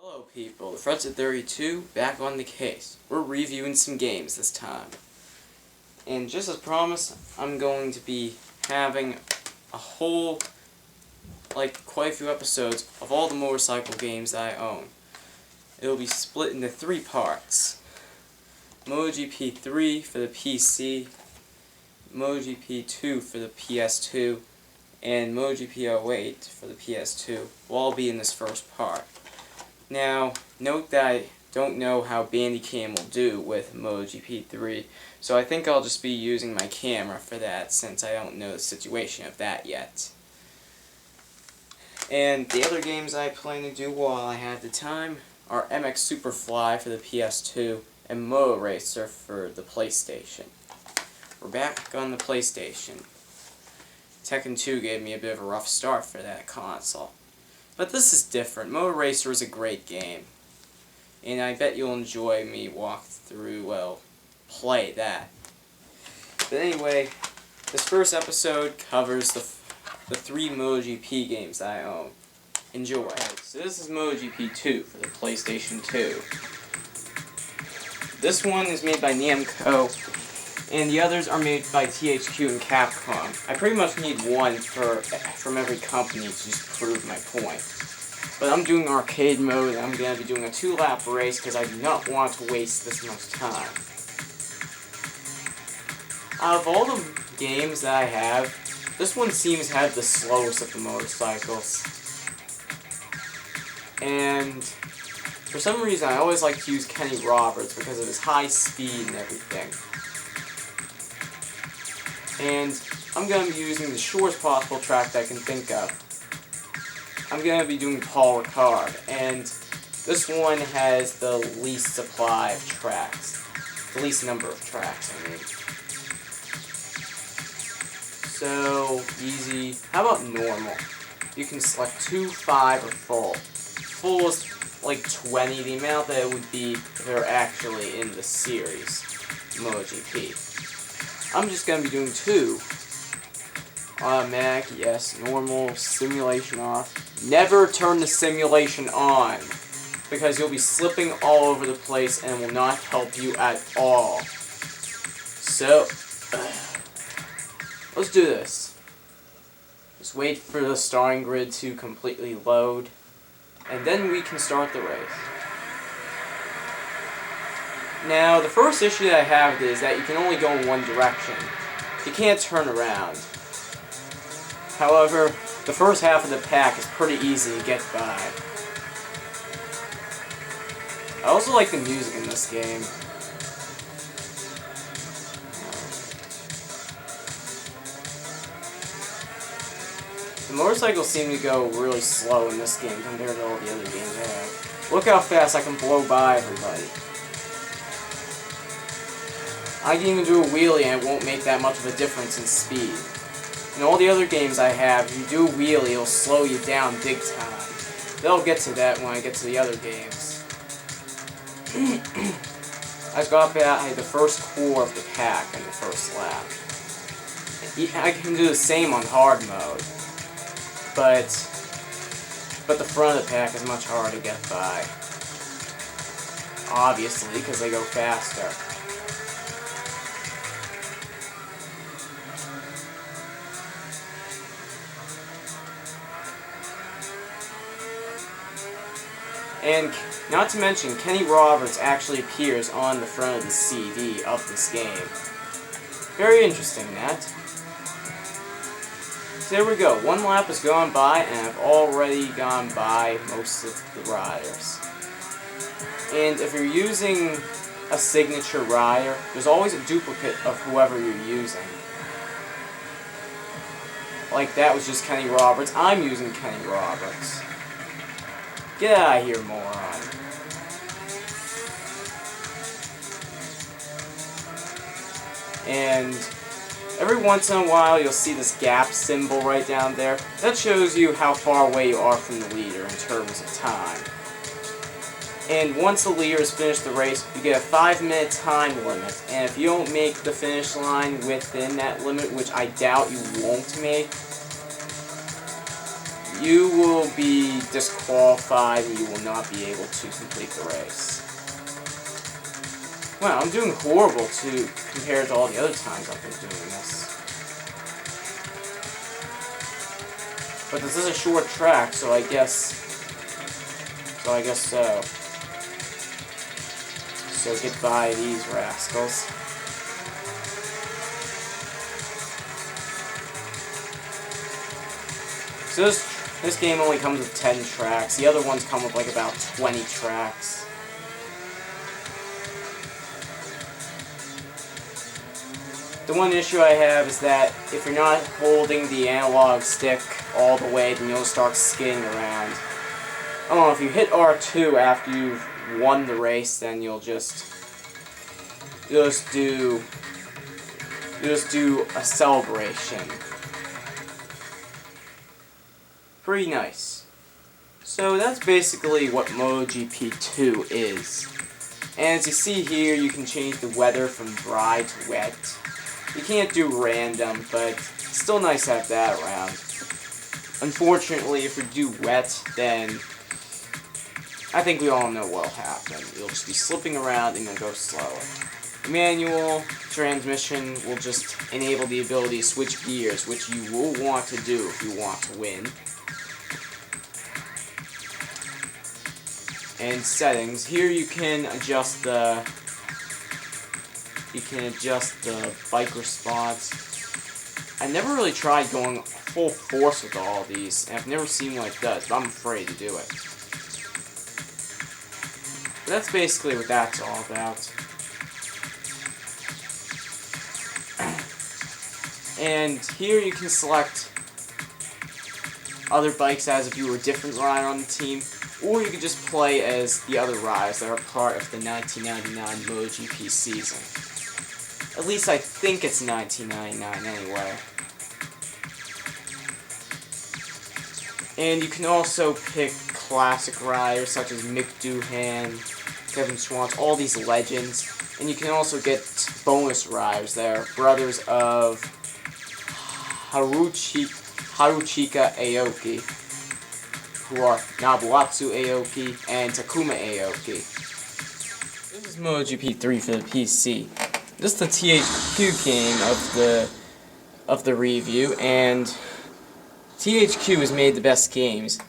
Hello people, the TF32 back on the case. We're reviewing some games this time. And just as promised, I'm going to be having a whole, quite a few episodes of all the motorcycle games I own. It'll be split into 3 parts. MotoGP 3 for the PC, MotoGP 2 for the PS2, and MotoGP 08 for the PS2 will all be in this first part. Now, note that I don't know how Bandicam will do with MotoGP 3, so I think I'll just be using my camera for that since I don't know the situation of that yet. And the other games I plan to do while I have the time are MX Superfly for the PS2 and Moto Racer for the PlayStation. We're back on the PlayStation. Tekken 2 gave me a bit of a rough start for that console. But this is different. Moto Racer is a great game. And I bet you'll enjoy me walk through, play that. But anyway, this first episode covers the 3 MotoGP games I own. Enjoy. So this is MotoGP 2 for the PlayStation 2. This one is made by Namco, and the others are made by THQ and Capcom. I pretty much need one from every company to just prove my point. But I'm doing arcade mode, and I'm going to be doing a 2-lap race because I do not want to waste this much time. Out of all the games that I have, this one seems to have the slowest of the motorcycles. And for some reason, I always like to use Kenny Roberts because of his high speed and everything. And I'm going to be using the shortest possible track that I can think of. I'm going to be doing Paul Ricard, and this one has the least supply of tracks. The least number of tracks, I mean. So, easy. How about normal? You can select 2, 5, or full. Full is like 20, the amount that it would be if they were actually in the series, MotoGP. I'm just going to be doing 2. Automatic, yes. Normal, simulation off. Never turn the simulation on, because you'll be slipping all over the place and it will not help you at all. So, let's do this. Just wait for the starting grid to completely load, and then we can start the race. Now, the first issue that I have is that you can only go in one direction. You can't turn around. However, the first half of the pack is pretty easy to get by. I also like the music in this game. The motorcycles seem to go really slow in this game compared to all the other games I have. Look how fast I can blow by everybody. I can even do a wheelie and it won't make that much of a difference in speed. In all the other games I have, if you do a wheelie, it'll slow you down big time. They'll get to that when I get to the other games. I got by the first core of the pack in the first lap. I can do the same on hard mode, but the front of the pack is much harder to get by. Obviously, because they go faster. And not to mention, Kenny Roberts actually appears on the front of the CD of this game. Very interesting, that. So there we go. 1 lap has gone by, and I've already gone by most of the riders. And if you're using a signature rider, there's always a duplicate of whoever you're using. Like that was just Kenny Roberts. I'm using Kenny Roberts. Get out of here, moron. And every once in a while, you'll see this gap symbol right down there. That shows you how far away you are from the leader in terms of time. And once the leader has finished the race, you get a 5-minute time limit. And if you don't make the finish line within that limit, which I doubt you won't make, you will be disqualified and you will not be able to complete the race. Wow, I'm doing horrible compared to all the other times I've been doing this. But this is a short track, so I guess so. So goodbye these rascals. So this game only comes with 10 tracks. The other ones come with like about 20 tracks. The one issue I have is that if you're not holding the analog stick all the way, then you'll start skidding around. Oh, if you hit R2 after you've won the race, then you'll just do a celebration. Pretty nice. So that's basically what MotoGP 2 is. And as you see here, you can change the weather from dry to wet. You can't do random, but it's still nice to have that around. Unfortunately, if you do wet, then I think we all know what'll happen. You'll just be slipping around and you'll go slower. The manual transmission will just enable the ability to switch gears, which you will want to do if you want to win. And settings. Here you can adjust the bike response. I never really tried going full force with all these, and I've never seen what it does, but I'm afraid to do it. But that's basically what that's all about. And here you can select other bikes as if you were a different rider on the team, or you could just play as the other riders that are part of the 1999 MotoGP season. At least I think it's 1999 anyway. And you can also pick classic riders such as Mick Doohan, Kevin Schwantz, all these legends. And you can also get bonus riders that are brothers of Haruchika Aoki, who are Nobuatsu Aoki and Takuma Aoki. This is MotoGP 3 for the PC. This is the THQ game of the review, and THQ has made the best games.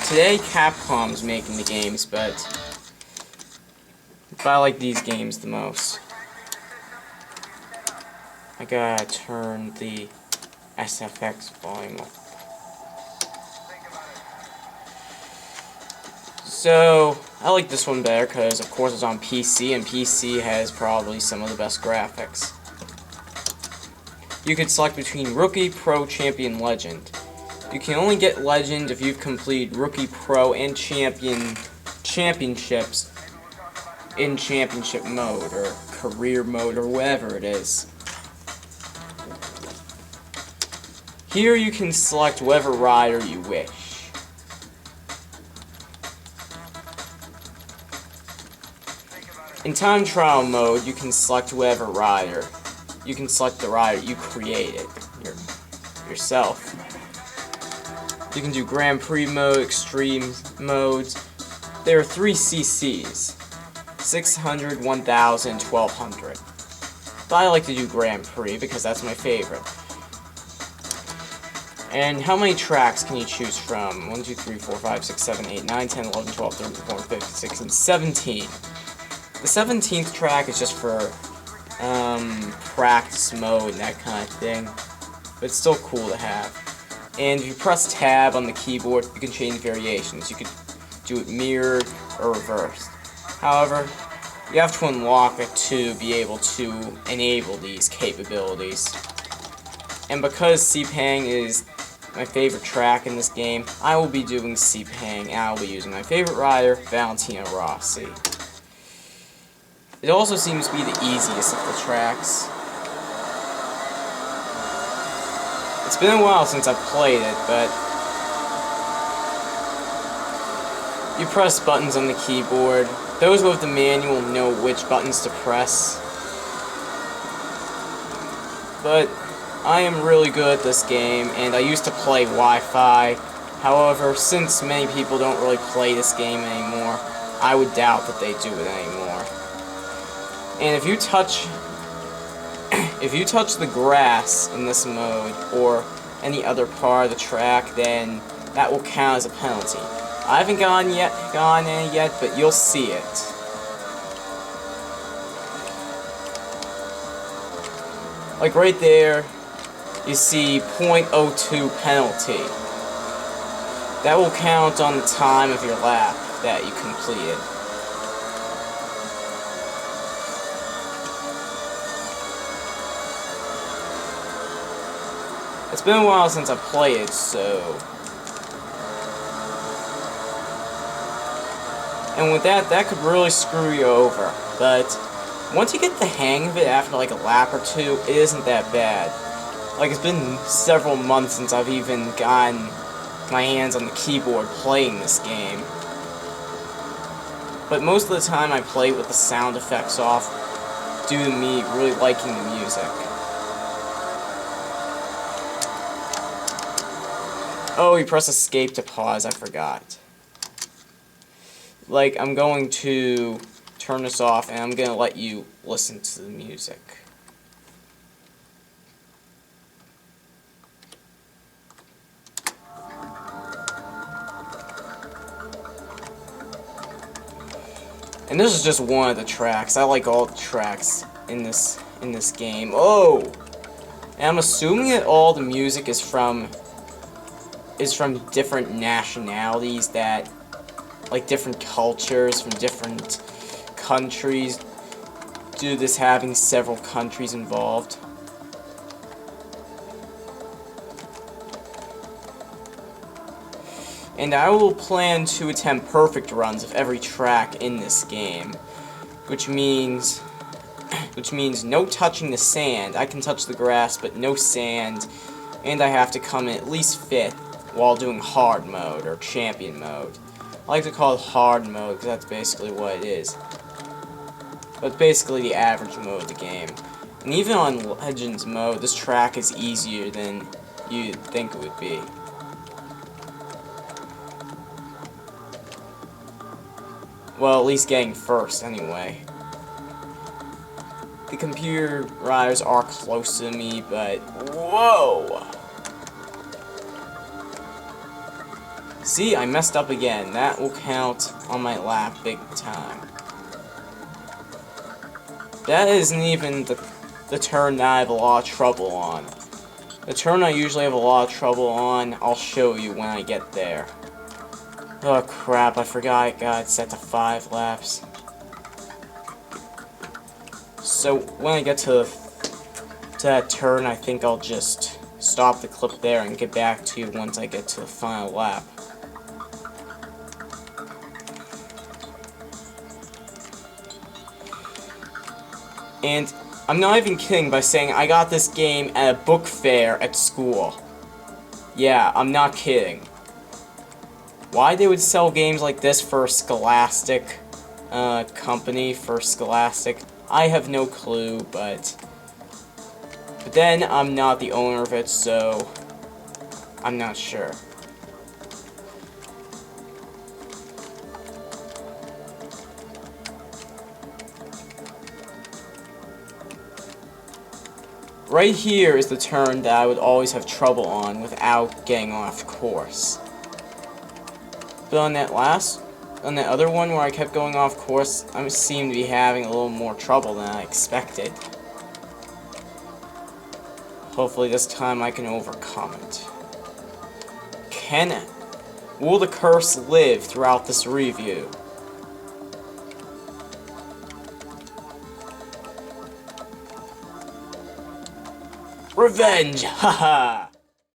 Today Capcom's making the games, but I like these games the most. I gotta turn the SFX volume up. So, I like this one better because, of course, it's on PC, and PC has probably some of the best graphics. You could select between Rookie, Pro, Champion, Legend. You can only get Legend if you've completed Rookie, Pro, and Championships in Championship mode, or Career mode, or whatever it is. Here you can select whatever rider you wish. In time trial mode, you can select whatever rider. You can select the rider you created yourself. You can do Grand Prix mode, Extreme modes. There are 3 CCs. 600, 1000, 1200. But I like to do Grand Prix because that's my favorite. And how many tracks can you choose from? 1, 2, 3, 4, 5, 6, 7, 8, 9, 10, 11, 12, 13, 14, 15, 16, 17. The 17th track is just for practice mode and that kind of thing, but it's still cool to have. And if you press tab on the keyboard, you can change variations. You could do it mirrored or reversed. However, you have to unlock it to be able to enable these capabilities. And because Sepang is my favorite track in this game, I will be doing Sepang, and I will be using my favorite rider, Valentino Rossi. It also seems to be the easiest of the tracks. It's been a while since I've played it, but you press buttons on the keyboard. Those with the manual know which buttons to press. But I am really good at this game, and I used to play Wi-Fi. However, since many people don't really play this game anymore, I would doubt that they do it anymore. And if you touch the grass in this mode, or any other part of the track, then that will count as a penalty. I haven't gone any yet, but you'll see it. Like right there, you see .02 penalty. That will count on the time of your lap that you completed. It's been a while since I played, so... And with that could really screw you over. But once you get the hang of it after like a lap or two, it isn't that bad. Like, it's been several months since I've even gotten my hands on the keyboard playing this game. But most of the time I play with the sound effects off due to me really liking the music. Oh, you press escape to pause, I forgot. Like, I'm going to turn this off and I'm going to let you listen to the music. And this is just one of the tracks. I like all the tracks in this game. Oh! And I'm assuming that all the music is from different nationalities, that like different cultures from different countries, due to this having several countries involved. And I will plan to attempt perfect runs of every track in this game, which means no touching the sand. I can touch the grass, but no sand, and I have to come in at least 5th while doing hard mode, or champion mode. I like to call it hard mode, because that's basically what it is. But it's basically the average mode of the game. And even on Legends mode, this track is easier than you'd think it would be. Well, at least getting first, anyway. The computer riders are close to me, but... Whoa! See, I messed up again. That will count on my lap big time. That isn't even the turn that I have a lot of trouble on. The turn I usually have a lot of trouble on, I'll show you when I get there. Oh crap, I forgot I got it set to 5 laps. So when I get to that turn, I think I'll just stop the clip there and get back to you once I get to the final lap. And I'm not even kidding by saying I got this game at a book fair at school. Yeah, I'm not kidding. Why they would sell games like this for a Scholastic company, for Scholastic, I have no clue, but then I'm not the owner of it, so I'm not sure. Right here is the turn that I would always have trouble on without getting off course. But on that other one where I kept going off course, I seem to be having a little more trouble than I expected. Hopefully this time I can overcome it. Will the curse live throughout this review? Revenge! Haha!